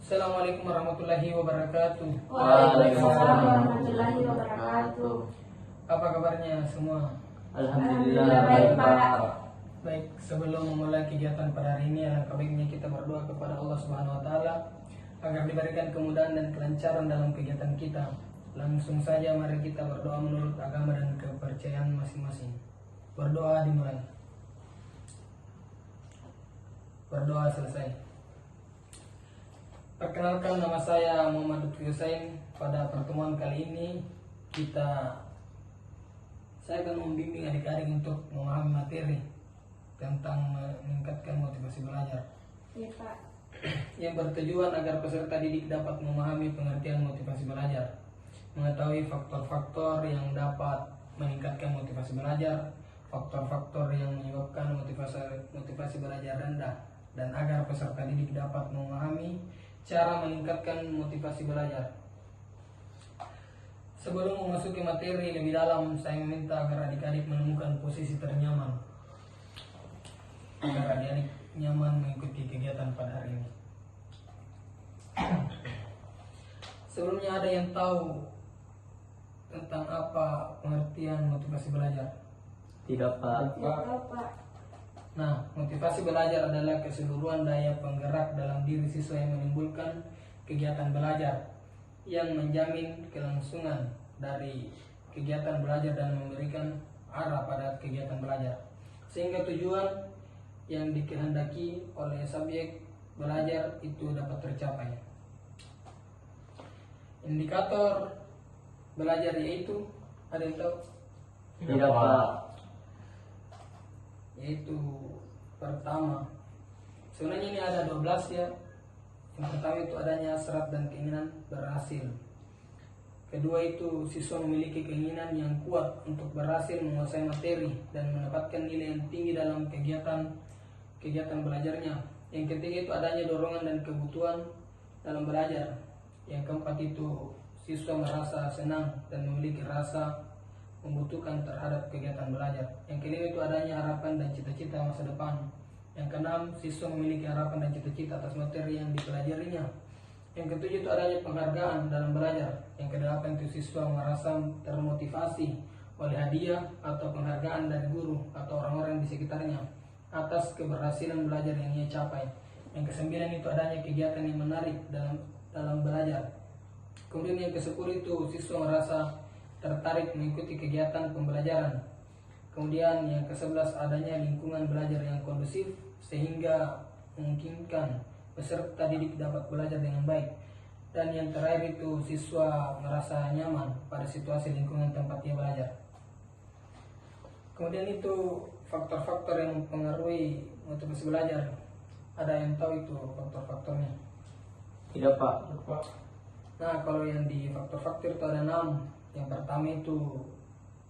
Assalamualaikum warahmatullahi wabarakatuh. Waalaikumsalam warahmatullahi wabarakatuh. Apa kabarnya semua? Alhamdulillah baik Pak. Baik, sebelum memulai kegiatan pada hari ini, alangkah baiknya kita berdoa kepada Allah Subhanahu wa taala agar diberikan kemudahan dan kelancaran dalam kegiatan kita. Langsung saja mari kita berdoa menurut agama dan kepercayaan masing-masing. Berdoa dimulai. Berdoa selesai. Perkenalkan, nama saya Muhammad Lutfi Husain. Pada pertemuan kali ini saya akan membimbing adik-adik untuk memahami materi tentang meningkatkan motivasi belajar. Iya Pak. Yang bertujuan agar peserta didik dapat memahami pengertian motivasi belajar, mengetahui faktor-faktor yang dapat meningkatkan motivasi belajar, faktor-faktor yang menyebabkan motivasi belajar rendah, dan agar peserta didik dapat memahami cara meningkatkan motivasi belajar. Sebelum memasuki materi lebih dalam, saya meminta agar adik-adik menemukan posisi ternyaman agar adik-adik nyaman mengikuti kegiatan pada hari ini. Sebelumnya, ada yang tahu tentang apa pengertian motivasi belajar? Tidak Pak. Tidak tahu Pak. Nah, motivasi belajar adalah keseluruhan daya penggerak dalam diri siswa yang menimbulkan kegiatan belajar, yang menjamin kelangsungan dari kegiatan belajar dan memberikan arah pada kegiatan belajar, sehingga tujuan yang dikehendaki oleh subjek belajar itu dapat tercapai. Indikator belajar yaitu, ada yang tahu? Tidak Pak. Yaitu pertama, sebenarnya ini ada 12 ya. Yang pertama itu adanya hasrat dan keinginan berhasil. Kedua itu siswa memiliki keinginan yang kuat untuk berhasil menguasai materi dan mendapatkan nilai yang tinggi dalam kegiatan belajarnya. Yang ketiga itu adanya dorongan dan kebutuhan dalam belajar. Yang keempat itu siswa merasa senang dan memiliki rasa membutuhkan terhadap kegiatan belajar. Yang kelima itu adanya harapan dan cita-cita masa depan. Yang keenam, siswa memiliki harapan dan cita-cita atas materi yang dipelajarinya. Yang ketujuh itu adanya penghargaan dalam belajar. Yang kedelapan itu siswa merasa termotivasi oleh hadiah atau penghargaan dari guru atau orang-orang di sekitarnya atas keberhasilan belajar yang ia capai. Yang kesembilan itu adanya kegiatan yang menarik dalam belajar. Kemudian yang kesepuluh itu siswa merasa tertarik mengikuti kegiatan pembelajaran. Kemudian yang ke-11 adanya lingkungan belajar yang kondusif sehingga memungkinkan peserta didik dapat belajar dengan baik. Dan yang terakhir itu siswa merasa nyaman pada situasi lingkungan tempat ia belajar. Kemudian itu faktor-faktor yang mempengaruhi motivasi belajar. Ada yang tahu itu faktor-faktornya? Tidak Pak. Nah, kalau yang di faktor-faktor itu ada 6. Yang pertama itu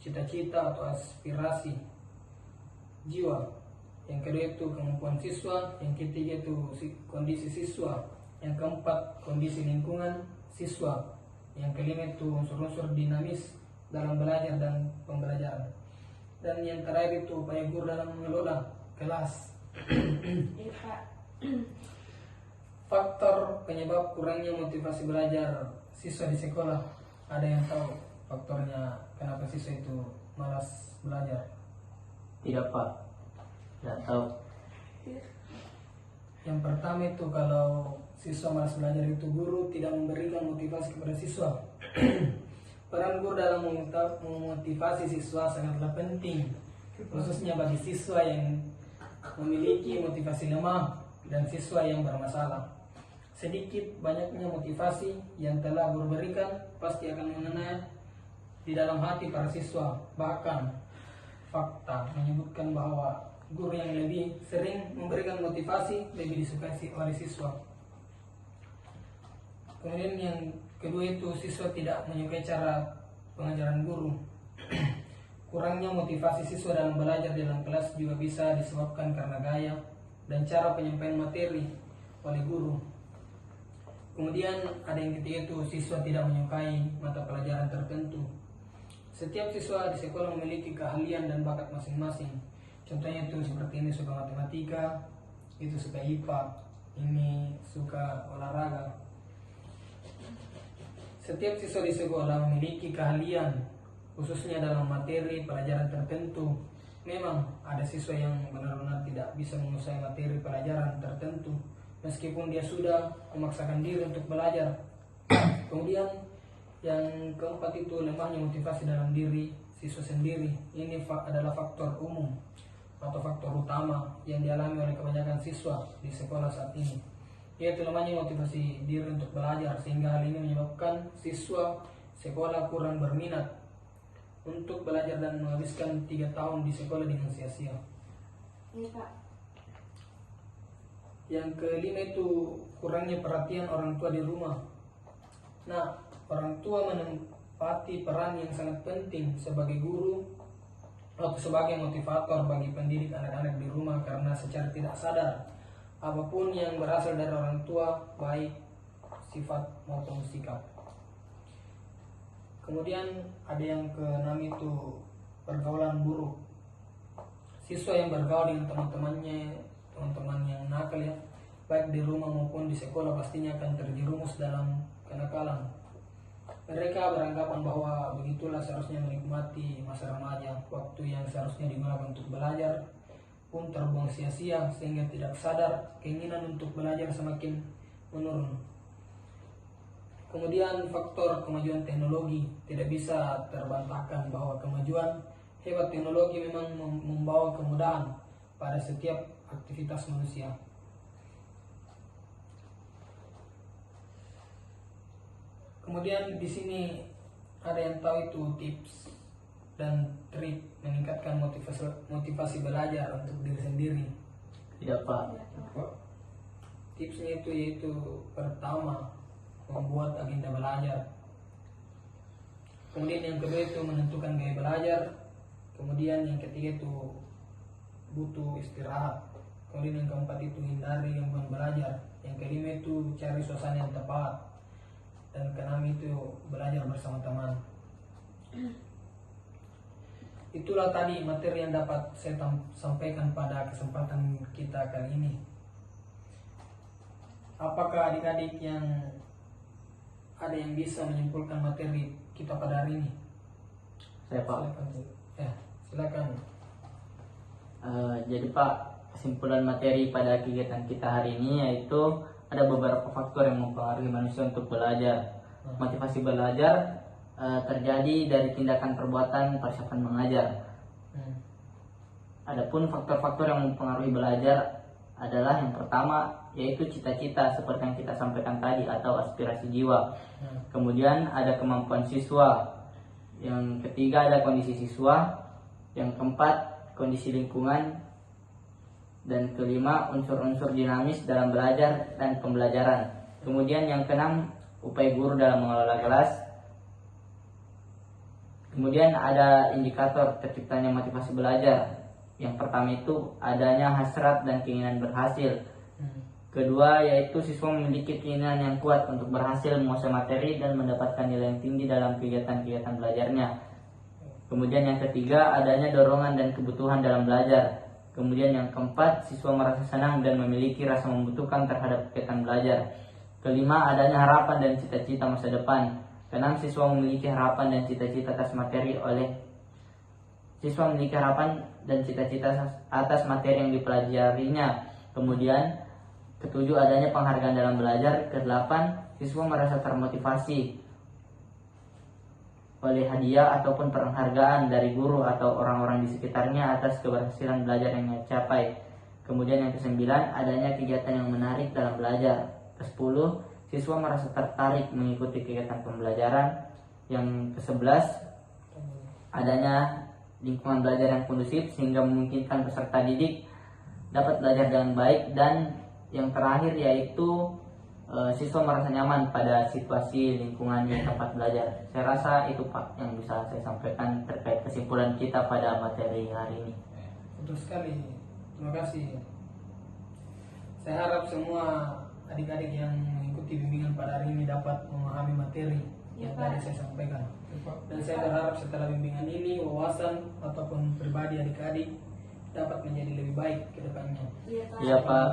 cita-cita atau aspirasi jiwa. Yang kedua itu kemampuan siswa. Yang ketiga itu kondisi siswa. Yang keempat kondisi lingkungan siswa. Yang kelima itu unsur-unsur dinamis dalam belajar dan pembelajaran. Dan yang terakhir itu upaya guru dalam mengelola kelas. Iya Pak. Faktor penyebab kurangnya motivasi belajar siswa di sekolah. Ada yang tahu faktornya kenapa siswa itu malas belajar? Tidak Pak. Tidak tahu. Yang pertama itu kalau siswa malas belajar itu guru tidak memberikan motivasi kepada siswa. Peran guru dalam memotivasi siswa sangatlah penting, khususnya bagi siswa yang memiliki motivasi lemah dan siswa yang bermasalah. Sedikit banyaknya motivasi yang telah guru berikan pasti akan mengena di dalam hati para siswa. Bahkan fakta menyebutkan bahwa guru yang lebih sering memberikan motivasi lebih disukai oleh siswa. Kemudian yang kedua itu siswa tidak menyukai cara pengajaran guru. Kurangnya motivasi siswa dalam belajar dalam kelas juga bisa disebabkan karena gaya dan cara penyampaian materi oleh guru. Kemudian ada yang ketiga itu siswa tidak menyukai mata pelajaran tertentu. Setiap siswa di sekolah memiliki keahlian dan bakat masing-masing. Contohnya itu seperti ini suka matematika, itu suka IPA, ini suka olahraga. Setiap siswa di sekolah memiliki keahlian, khususnya dalam materi pelajaran tertentu. Memang ada siswa yang benar-benar tidak bisa menguasai materi pelajaran tertentu, meskipun dia sudah memaksakan diri untuk belajar. Kemudian yang keempat itu lemahnya motivasi dalam diri siswa sendiri. Ini adalah faktor umum atau faktor utama yang dialami oleh kebanyakan siswa di sekolah saat ini, yaitu lemahnya motivasi diri untuk belajar, sehingga hal ini menyebabkan siswa sekolah kurang berminat untuk belajar dan menghabiskan 3 tahun di sekolah dengan sia-sia. Iya, Pak. Yang kelima itu kurangnya perhatian orang tua di rumah. Nah, orang tua menempati peran yang sangat penting sebagai guru atau sebagai motivator bagi pendidik anak-anak di rumah, karena secara tidak sadar apapun yang berasal dari orang tua, baik sifat maupun sikap. Kemudian ada yang keenam itu pergaulan buruk. Siswa yang bergaul dengan teman-teman yang nakal ya, baik di rumah maupun di sekolah, pastinya akan terjerumus dalam kenakalan. Mereka beranggapan bahwa begitulah seharusnya menikmati masa remaja, waktu yang seharusnya digunakan untuk belajar pun terbuang sia-sia, sehingga tidak sadar keinginan untuk belajar semakin menurun. Kemudian faktor kemajuan teknologi, tidak bisa terbantahkan bahwa kemajuan hebat teknologi memang membawa kemudahan pada setiap aktivitas manusia. Kemudian di sini ada yang tahu itu tips dan trik meningkatkan motivasi belajar untuk diri sendiri. Tidak, Pak. Tipsnya itu yaitu pertama, membuat agenda belajar. Kemudian yang kedua itu menentukan gaya belajar. Kemudian yang ketiga itu butuh istirahat. Kemudian yang keempat itu hindari gangguan belajar. Yang kelima itu cari suasana yang tepat. Dan keenam itu belajar bersama teman. Itulah tadi materi yang dapat saya sampaikan pada kesempatan kita kali ini. Apakah adik-adik yang ada yang bisa menyimpulkan materi kita pada hari ini? Saya, Pak. Silakan. Jadi, Pak, kesimpulan materi pada kegiatan kita hari ini yaitu ada beberapa faktor yang mempengaruhi manusia untuk belajar. Motivasi belajar terjadi dari tindakan perbuatan persiapan mengajar. Adapun faktor-faktor yang mempengaruhi belajar adalah yang pertama yaitu cita-cita seperti yang kita sampaikan tadi atau aspirasi jiwa. Kemudian ada kemampuan siswa. Yang ketiga ada kondisi siswa. Yang keempat kondisi lingkungan. Dan kelima unsur-unsur dinamis dalam belajar dan pembelajaran. Kemudian yang keenam upaya guru dalam mengelola kelas. Kemudian ada indikator terciptanya motivasi belajar. Yang pertama itu adanya hasrat dan keinginan berhasil. Kedua yaitu siswa memiliki keinginan yang kuat untuk berhasil menguasai materi dan mendapatkan nilai yang tinggi dalam kegiatan-kegiatan belajarnya. Kemudian yang ketiga adanya dorongan dan kebutuhan dalam belajar. Kemudian yang keempat siswa merasa senang dan memiliki rasa membutuhkan terhadap kegiatan belajar. Kelima adanya harapan dan cita-cita masa depan. Keenam siswa memiliki harapan dan cita-cita atas materi atas materi yang dipelajarinya. Kemudian ketujuh adanya penghargaan dalam belajar. Kedelapan siswa merasa termotivasi oleh hadiah ataupun penghargaan dari guru atau orang-orang di sekitarnya atas keberhasilan belajar yang dicapai. Kemudian yang kesembilan adanya kegiatan yang menarik dalam belajar. Kesepuluh siswa merasa tertarik mengikuti kegiatan pembelajaran. Yang ke-11 adanya lingkungan belajar yang kondusif sehingga memungkinkan peserta didik dapat belajar dengan baik. Dan yang terakhir yaitu siswa merasa nyaman pada situasi lingkungan di tempat belajar. Saya rasa itu, Pak, yang bisa saya sampaikan terkait kesimpulan kita pada materi hari ini. Betul sekali, terima kasih. Saya harap semua adik-adik yang mengikuti bimbingan pada hari ini dapat memahami materi yang tadi saya sampaikan. Dan saya berharap setelah bimbingan ini wawasan ataupun pribadi adik-adik dapat menjadi lebih baik ke depannya. Iya, Pak. Iya, Pak.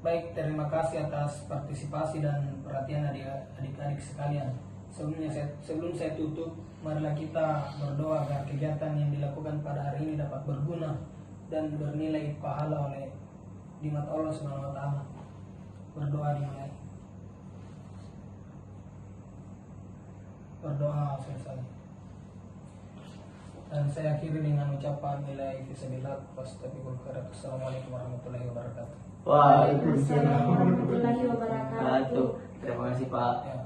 Baik, terima kasih atas partisipasi dan perhatian adik-adik sekalian. Sebelum saya tutup, marilah kita berdoa agar kegiatan yang dilakukan pada hari ini dapat berguna dan bernilai pahala oleh di mata Allah Subhanahu wa taala. Berdoa dimulai. Berdoa selesai. Dan saya akhiri dengan ucapan nilai fisabilillah wastabiqul khairat. Assalamualaikum warahmatullahi wabarakatuh. Waalaikumsalam Assalamualaikum warahmatullahi wabarakatuh. Terima kasih Pak. Ya,